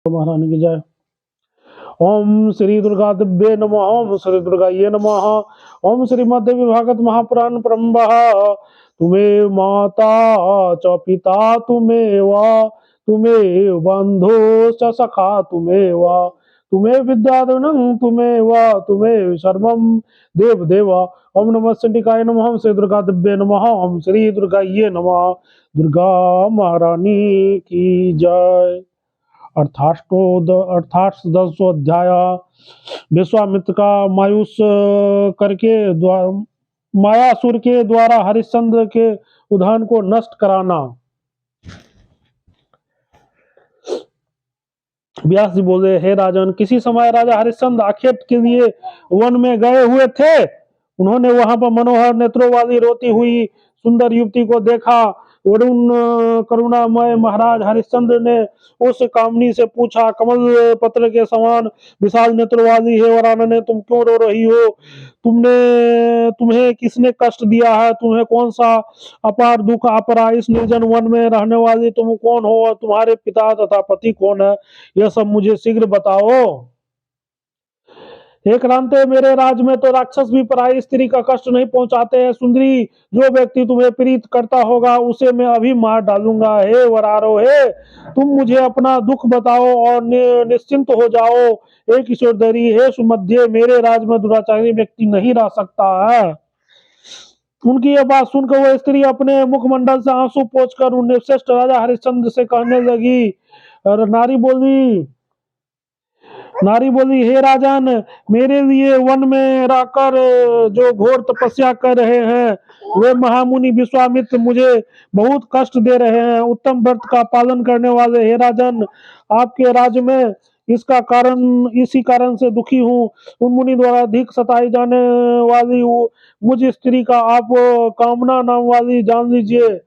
महारानी की जय। ओम श्री दुर्गा दिव्ये नमः। ओम श्री दुर्गा ये नमः। ओम श्री मध्य विभागत महापुराण परम्बः। तुम्हें माता च पिता तुम्हें तुम्हें बंधु च सखा तुम्हें तुम्हें विद्याधनं तुम्हें तुम्हें सर्वम देव देवा। ओम नमः चंडिकाय नमः। ओम श्री दुर्गा दिव्ये नमः। ओम श्री दुर्गा ये नमः। दुर्गा महारानी की जय। अर्थाष्टोदशो अध्याय। विश्वामित्र का मायूस करके मायासुर के द्वारा हरिश्चंद्र के उद्यान को नष्ट कराना। व्यास जी बोले, हे राजन, किसी समय राजा हरिश्चंद्र आखेट के लिए वन में गए हुए थे। उन्होंने वहां पर मनोहर नेत्रों वाली रोती हुई सुंदर युवती को देखा। वरुण करुणामय महाराज हरिश्चंद्र ने उस कामनी से पूछा, कमल पत्र के समान विशाल नेत्र वाली है वरानने ने, तुम क्यों रो रही हो? तुम्हें किसने कष्ट दिया है? तुम्हें कौन सा अपार दुख अपरा? इस निर्जन वन में रहने वाली तुम कौन हो और तुम्हारे पिता तथा पति कौन है? यह सब मुझे शीघ्र बताओ। हे क्रांते, मेरे राज में तो राक्षस भी पराई स्त्री का कष्ट नहीं पहुंचाते हैं। सुंदरी, जो व्यक्ति तुम्हें प्रीत करता होगा उसे मैं अभी मार डालूंगा। हे वरारो, हे तुम मुझे अपना दुख बताओ और निश्चिंत हो जाओ। हे किशोरधरी, हे सुमध्य, मेरे राज में दुराचारी व्यक्ति नहीं रह सकता है। उनकी यह बात सुनकर वह स्त्री अपने मुखमंडल से आंसू पोंछकर उन्हें श्रेष्ठ राजा हरिश्चंद्र से कहने लगी। नारी बोली, हे राजन, मेरे लिए वन में रहकर जो घोर तपस्या कर रहे हैं वे महामुनि विश्वामित्र मुझे बहुत कष्ट दे रहे हैं। उत्तम व्रत का पालन करने वाले हे राजन, आपके राज्य में इसी कारण से दुखी हूँ। उन मुनि द्वारा अधिक सताई जाने वाली मुझ स्त्री का आप कामना नाम वाली जान लीजिए।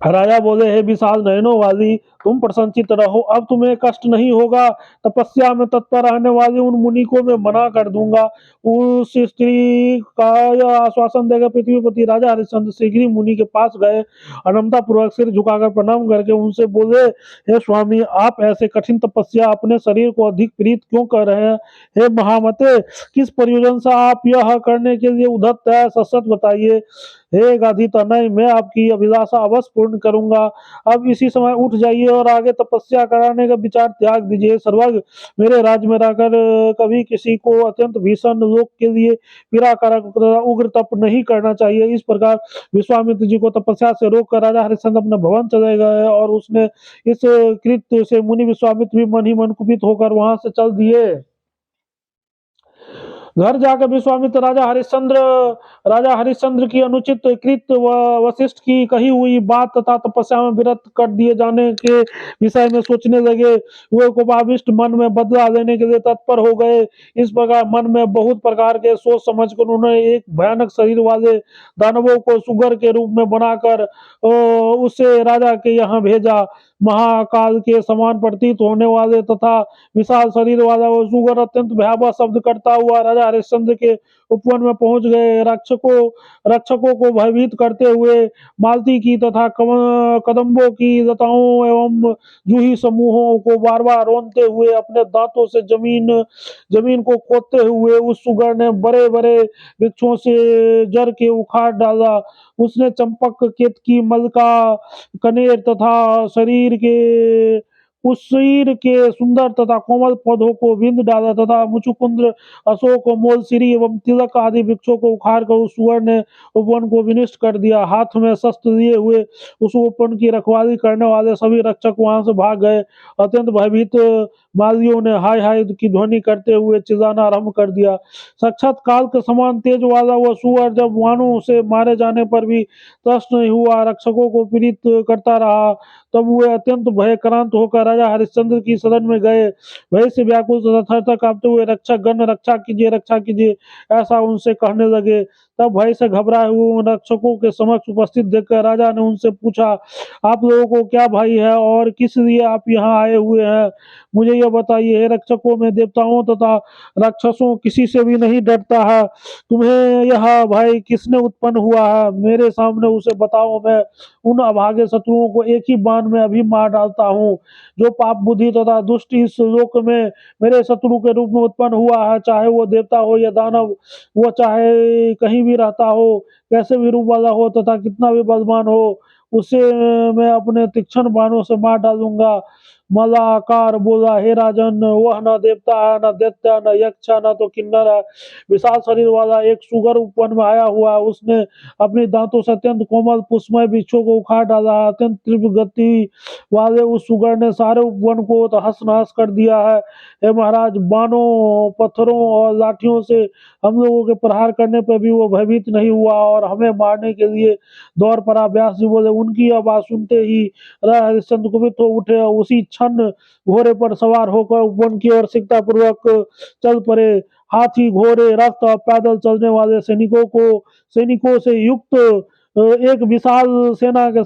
राजा बोले, हे विशाल नयनों वाली, तुम प्रसन्नचित रहो, अब तुम्हें कष्ट नहीं होगा। तपस्या में तत्पर रहने वाले उन मुनि को मैं मना कर दूंगा। उस स्त्री का यह आश्वासन देकर पृथ्वीपति राजा हरिश्चंद्र शीघ्र ही मुनि के पास गए। अनमता पूर्वक सिर झुकाकर प्रणाम करके उनसे बोले, हे स्वामी, आप ऐसे कठिन तपस्या अपने शरीर को अधिक प्रीत क्यों कर रहे हैं? हे महामते, किस प्रयोजन से आप यह करने के लिए उद्धत है? सच बताइए। हे गाधी तनय, मैं आपकी अभिलाषा अवश्य पूर्ण करूंगा। अब इसी समय उठ जाइए और आगे तपस्या कराने का विचार त्याग दीजिए। सर्वज्ञ, मेरे राज्य में रहकर कभी किसी को अत्यंत भीषण लोक के लिए पीड़ाकारक उग्र तप नहीं करना चाहिए। इस प्रकार विश्वामित्र जी को तपस्या से रोककर राजा हरिश्चंद्र अपने भवन चले गए और उसने इस कृत्य से मुनि विश्वामित्र भी मन ही मन कुपित होकर वहां से चल दिए। घर जाकर विश्वामित्र राजा हरिश्चंद्र की अनुचित कृत वशिष्ठ की कही हुई बात तथा तपस्या में विरत कर दिए जाने के विषय में सोचने लगे। वे कोपाविष्ट मन में बदला लेने के लिए तत्पर हो गए। इस प्रकार मन में बहुत प्रकार के सोच समझकर उन्होंने एक भयानक शरीर वाले दानवों को सुगर के रूप में बनाकर उसे राजा के यहाँ भेजा। महाकाल के समान प्रतीत होने वाले तथा विशाल शरीर वाला वो सुगर अत्यंत भयावह शब्द करता हुआ राजा हरिश्चंद्र के उपवन में पहुंच गए। रक्षकों को भयभीत करते हुए मालती की तथा कदम्बों की लताओं एवं जूही समूहों को बार बार रोनते हुए अपने दांतों से जमीन को खोदते हुए उस सुगर ने बड़े बड़े वृक्षों से जड़ के उखाड़ डाला। उसने चंपक, केतकी, मलका, कनेर तथा शरीर के सुंदर तथा कोमल पौधों को बिंद डाला तथा मुचुकुंद्र, अशोक, मोलसिरी एवं तिलक आदि वृक्षों को उखाड़ कर उस सुअर ने उपवन को विनिष्ट कर दिया। हाथ में शस्त्र लिए हुए उस उपवन की रखवाली करने वाले सभी रक्षक वहां से भाग गए। अत्यंत भयभीत मालियों ने हाय हाय की ध्वनि करते हुए चिल्लाना आरंभ कर दिया। साक्षात काल के समान तेज वाला वह सुअर जब वानों से मारे जाने पर भी त्रस्त नहीं हुआ, रक्षकों को पीड़ित करता रहा। तब वे अत्यंत भयक्रांत होकर राजा हरिश्चंद्र की सदन में गए। भय से व्याकुल तथा थर-थर कांपते हुए, रक्षक गण, रक्षा कीजिए, ऐसा उनसे कहने लगे। तब भय से घबराए हुए उन रक्षकों के समक्ष उपस्थित देखकर राजा ने उनसे पूछा, आप लोगों को क्या भय है और किस लिए आप यहाँ आए हुए हैं? मुझे ये बताइए हे रक्षकों, में देवताओं तथा राक्षसों किसी से भी नहीं डरता है। तुम्हें यह भय किसने उत्पन्न हुआ है? मेरे सामने उसे बताओ, मैं उन अभागे शत्रुओं को एक ही बाण में अभी मार डालता हूँ। जो पाप बुद्धि तथा दुष्ट इस लोक में मेरे शत्रु के रूप में उत्पन्न हुआ है, चाहे वो देवता हो या दानव, वो चाहे कहीं भी रहता हो, कैसे भी रूप वाला हो तथा कितना भी बलवान हो, उसे मैं अपने तीक्ष्ण बाणों से मार डालूंगा। मलाकार बोला, हे राजन, वह न देवता है, न दैत्य, न यक्ष, न तो किन्नर है। विशाल शरीर वाला एक सुगर वन में आया हुआ है। उसने अपने दांतों से अत्यंत कोमल पुष्पमय वृक्षों को उखाड़ डाला। अत्यंत तीव्र गति वाले उस सुगर ने सारे उपवन को तहस नहस कर दिया है। हे महाराज, बाणों, पत्थरों और लाठियों से हम लोगों के प्रहार करने पर भी वो भयभीत नहीं हुआ और हमें मारने के लिए दौड़ पड़ा। व्यास जी बोले, उनकी आवाज सुनते ही राजा हरिश्चंद्र कुपित हो उठे और उसी क्षण घोड़े पर सवार होकर उपवन की ओर शीघ्रता पूर्वक चल पड़े। हाथी, घोड़े, रथ और पैदल चलने वाले सैनिकों से युक्त एक विशाल सेना के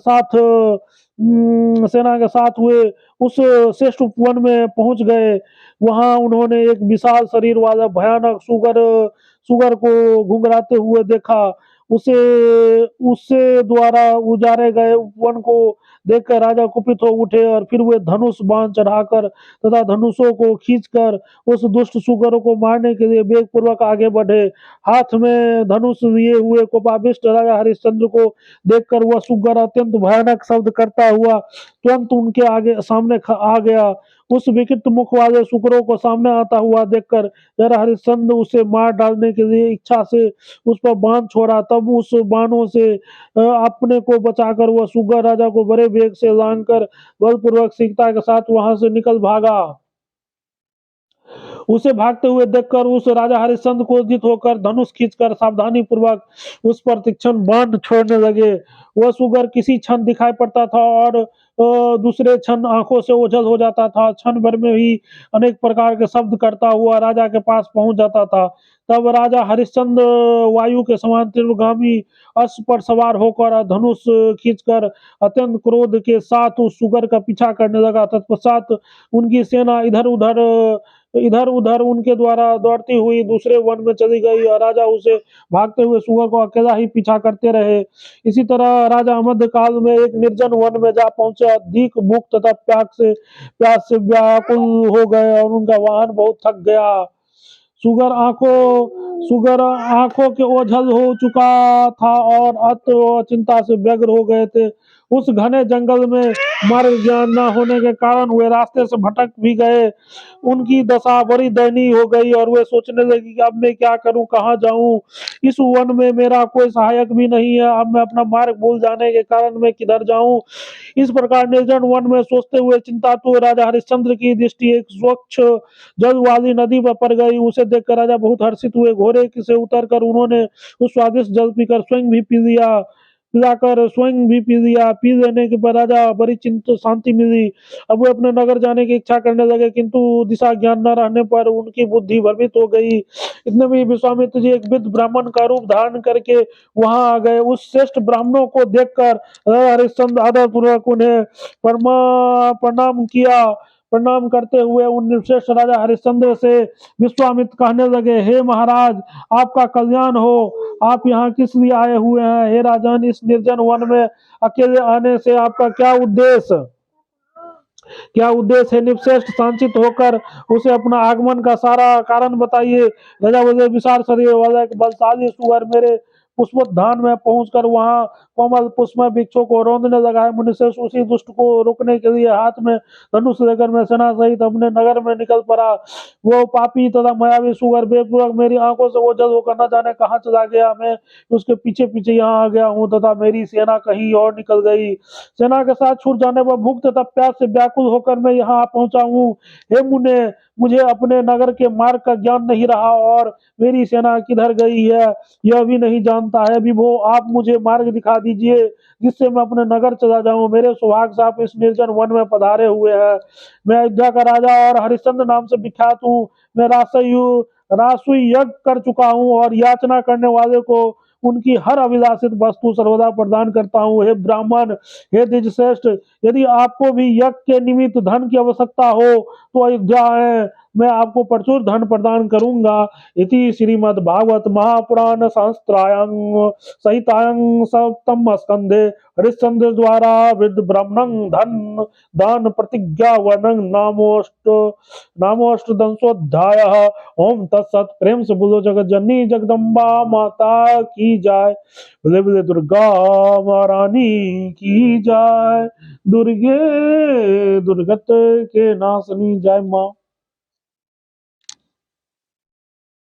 साथ हुए उस श्रेष्ठ उपवन में पहुंच गए। वहां उन्होंने एक विशाल शरीर वाला भयानक सुगर को घुंघराते हुए देखा। उसे उससे द्वारा उजारे गए उपवन को देखकर राजा कुपित हो उठे और फिर वे धनुष बाण चढ़ाकर तथा धनुषों को खींचकर उस दुष्ट सुगरों को मारने के लिए वेग पूर्वक आगे बढ़े। हाथ में धनुष लिए हुए कोपाविष्ट राजा हरिश्चंद्र को देखकर वह सुगर अत्यंत भयानक शब्द करता हुआ तुरंत उनके आगे सामने आ गया। उस विकृत मुख वाले सुकरों को सामने आता हुआ देखकर जरा हरिश्चंद्र उसे मार डालने के लिए इच्छा से उस पर बाण छोड़ा। तब उस बाणों से अपने को बचाकर वह सुगर राजा को बड़े वेग से लांघकर बलपूर्वक शीघ्रता के साथ वहां से निकल भागा। उसे भागते हुए देखकर उस राजा हरिश्चंद्र क्रोधित होकर धनुष खींचकर सावधानी पूर्वक उस पर तीक्ष्ण बाण छोड़ने लगे। वह सुगर किसी क्षण दिखाई पड़ता था और दूसरे क्षण आंखों से ओझल हो जाता था। क्षण भर में ही अनेक प्रकार के शब्द करता हुआ राजा के पास पहुंच जाता था। तब राजा हरिश्चंद्र वायु के समान तीव्रगामी अश्व पर सवार होकर धनुष खींचकर अत्यंत क्रोध के साथ उस सुगर का पीछा करने लगा। तत्पश्चात उनकी सेना इधर उधर उनके द्वारा दौड़ती हुई दूसरे वन में चली गई और राजा उसे भागते हुए सुअर को अकेला ही पीछा करते रहे। इसी तरह राजा मध्य काल में एक निर्जन वन में जा पहुंचे। अधिक भूख तथा प्यास से व्याकुल हो गए और उनका वाहन बहुत थक गया। सुगर आंखों के ओझल हो चुका था और अत चिंता से व्यग्र हो गए थे। उस घने जंगल में मार्ग ज्ञान न होने के कारण वे रास्ते से भटक भी गए। उनकी दशा बड़ी दयनीय हो गई और वे सोचने लगी कि अब मैं क्या करूं, कहाँ जाऊं। इस वन में मेरा कोई सहायक भी नहीं है। अब मैं अपना मार्ग भूल जाने के कारण मैं किधर जाऊं। इस प्रकार निर्जन वन में सोचते हुए चिंता तो राजा हरिश्चंद्र की दृष्टि एक स्वच्छ जल वाली नदी पर पड़ गई। उसे देखकर राजा बहुत हर्षित हुए। घोड़े से उतरकर उन्होंने उस स्वादिष्ट जल पीकर स्वयं भी पी लिया। पिलाकर स्वयं भी पी लिया। पी लेने के बाद राजा बड़ी चिंता शांति मिली। अब वे अपने नगर जाने की इच्छा करने लगे, किंतु दिशा ज्ञान न रहने पर उनकी बुद्धि भ्रमित हो गई। इतने में विश्वामित्र जी एक वृद्ध ब्राह्मण का रूप धारण करके वहां आ गए। उस श्रेष्ठ ब्राह्मणों को देखकर राजा हरिश्चंद्र आदर पूर्वक उन्हें प्रणाम किया। प्रणाम करते हुए उन श्रेष्ठ राजा हरिश्चंद्र से विश्वामित्र कहने लगे, हे महाराज, आपका कल्याण हो। आप यहाँ किस लिए आए हुए हैं? हे राजन, इस निर्जन वन में अकेले आने से आपका क्या उद्देश्य है? निपश्रेष्ठ शांतित होकर उसे अपना आगमन का सारा कारण बताइए। राजा बोले, विशाल शरीर वाला एक बलशाली सुअर मेरे पुष्पोद्यान में पहुंचकर वहां कोमल पुष्पमय वृक्षों को रौंदने लगा है। मुनिश्रेष्ठ उसी दुष्ट को रोकने के लिए हाथ में धनुष लेकर मैं सेना सहित अपने नगर में निकल पड़ा। वो पापी तथा मायावी सुअर बेपूर्वक मेरी आंखों से ओझल होकर न जाने कहाँ चला गया। मैं उसके पीछे पीछे यहाँ आ गया हूँ तथा मेरी सेना कहीं और निकल गई। सेना के साथ छूट जाने पर भूख तथा प्यास से व्याकुल होकर मैं यहाँ पहुंचा हूँ। हे मुने, मुझे अपने नगर के मार्ग का ज्ञान नहीं रहा और मेरी सेना किधर गई है यह भी नहीं जानता है। विभो, आप मुझे मार्ग दिखा दीजिए जिससे मैं अपने नगर चला जाऊं। मेरे सौभाग्य से आप इस निर्जन वन में पधारे हुए हैं। मैं अयोध्या का राजा और हरिश्चंद्र नाम से विख्यात हूँ। मैं रासुई यज्ञ कर चुका हूँ और याचना करने वाले को उनकी हर अभिलाषित वस्तु सर्वदा प्रदान करता हूँ। हे ब्राह्मण, हे द्विजश्रेष्ठ, यदि आपको भी यज्ञ के निमित्त धन की आवश्यकता हो तो अयोध्या आए, मैं आपको प्रचुर धन प्रदान करूंगा। इति श्रीमद् भागवत महापुराण सहस्त्रायां सहितायां सप्तम स्कंधे हरिश्चंद्र द्वारा विद ब्राह्मणं धन दान प्रतिज्ञा वर्णन नामोष्टदंशोऽध्याय। ओम तत्सत। प्रेम से बोलो जगत जननी जगदम्बा माता की जाय। बोले बोले दुर्गा महारानी की जाय। दुर्गे दुर्गत के नाशनी जय माँ।